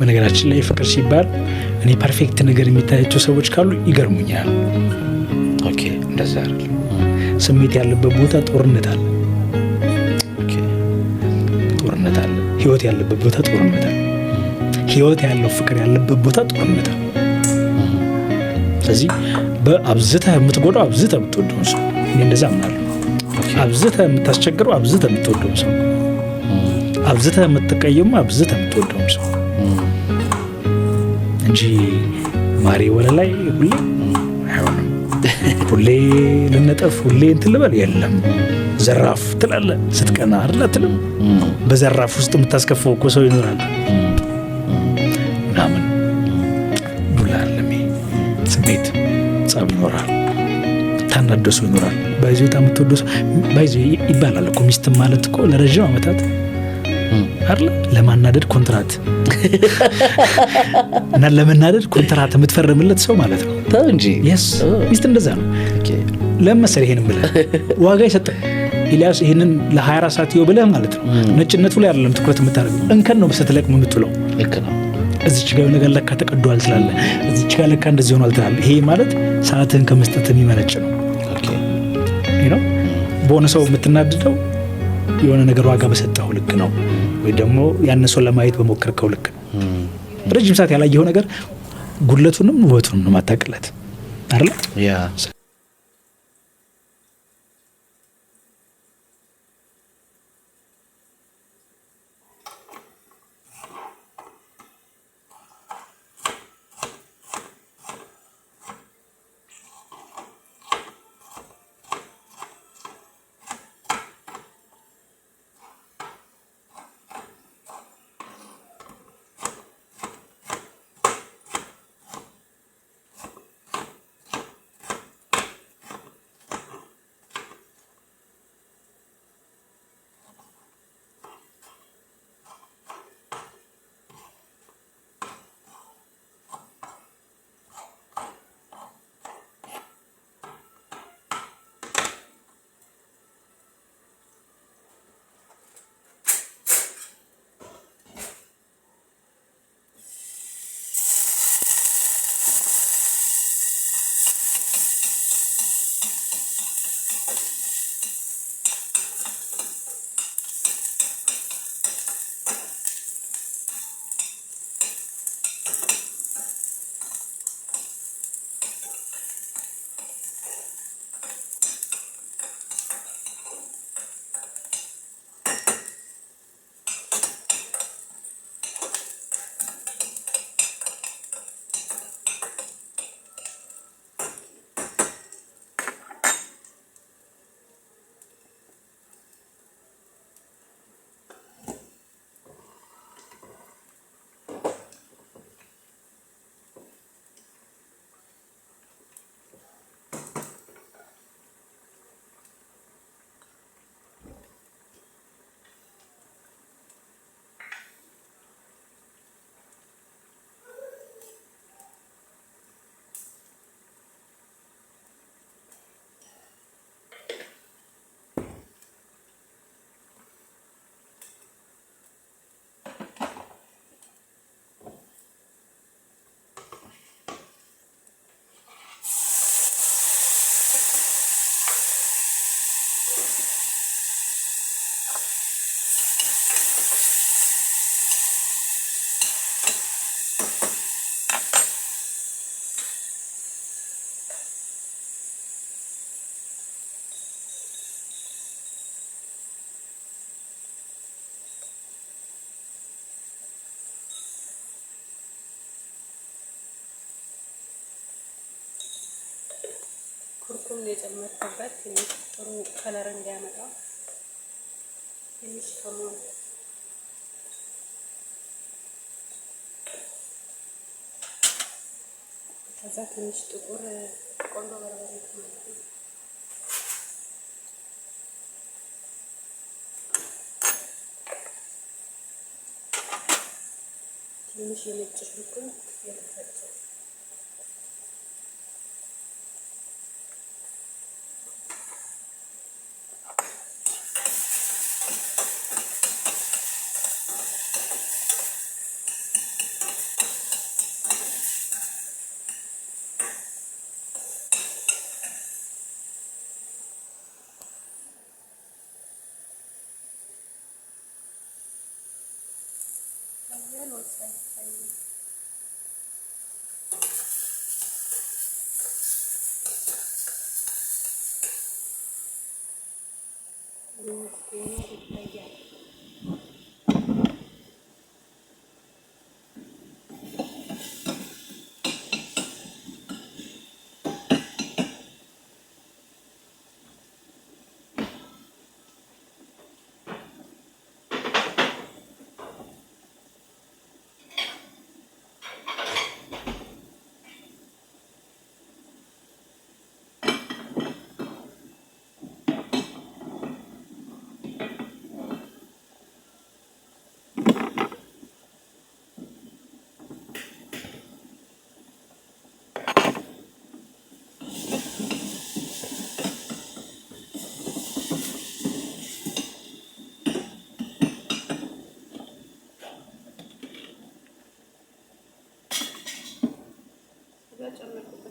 በነገራችን ላይ ፍቅር ሲባል እኔ ፐርፌክት ነገር የሚታያቸው ሰዎች ካሉ ይገርሙኛል። ኦኬ እንደዛ አይደል። ስሜት ያለበት ቦታ ጦርነት አለ። ኦኬ ጦርነት አለ። ህይወት ያለበት ቦታ ጦርነት አለ። ህይወት ያለው ፍቅር ያለበት ቦታ ጦርነት አለ። ስለዚህ በአብዝተህ የምትጎዳው አብዝተህ የምትወደው ሰው እኔ እንደዛ አምናለሁ። አብዝተህ የምታስቸግረው አብዝተህ የምትወደው ሰው፣ አብዝተህ የምትቀየመው አብዝተህ የምትወደው ሰው እንጂ ማሬ ወለ ላይ ሁሌ አይሆንም። ሁሌ ልነጠፍ ሁሌ እንትን ልበል የለም። ዘራፍ ትላለህ ስትቀና አይደል አትልም። በዘራፍ ውስጥ የምታስከፈው እኮ ሰው ይኖራል ምናምን ዱላ አለሜ ስሜት ጸብ ይኖራል። ታናደሱ ይኖራል። ባይዘው በጣም የምትወደው ሰው ባይዘው ይባላል እኮ ሚስት ማለት እኮ ለረጅም ዓመታት አይደል ለማናደድ ኮንትራት እና ለመናደድ ኮንትራት የምትፈርምለት ሰው ማለት ነው እንጂ yes ሚስት እንደዛ ነው። ለምሳሌ ይሄንን ብለህ ዋጋ ይሰጣል ኢልያስ ይሄንን ለ24 ሰዓት ይው ብለህ ማለት ነው ነጭነቱ ላይ አይደለም ትኩረት የምታደርገው እንከን ነው በስተለቅም የምትውለው ልክ ነው። እዚች ጋር ነገር ለካ ተቀዷል ትላለህ፣ እዚች ጋር ለካ እንደዚህ ሆኗል ትላለህ። ይሄ ማለት ሰዓትን ከመስጠት የሚመነጭ ነው። ኦኬ በሆነ ሰው የምትናደደው የሆነ ነገር ዋጋ በሰጠው ልክ ነው፣ ወይ ደግሞ ያን ሰው ለማየት በሞከርከው ልክ ነው። ረጅም ሰዓት ያላየው ነገር ጉድለቱንም ውበቱንም ነው ማታቀለት አይደል? ያ ኩርኩም የጨመርኩበት ትንሽ ጥሩ ከለር እንዲያመጣ ትንሽ ከሞን ከዛ ትንሽ ጥቁር ቆንጆ በርበሬ ማለት ነው። ትንሽ የነጭ ሽንኩርት የተፈጨ ሳይታይ ይታያል። ጨመርኩበት።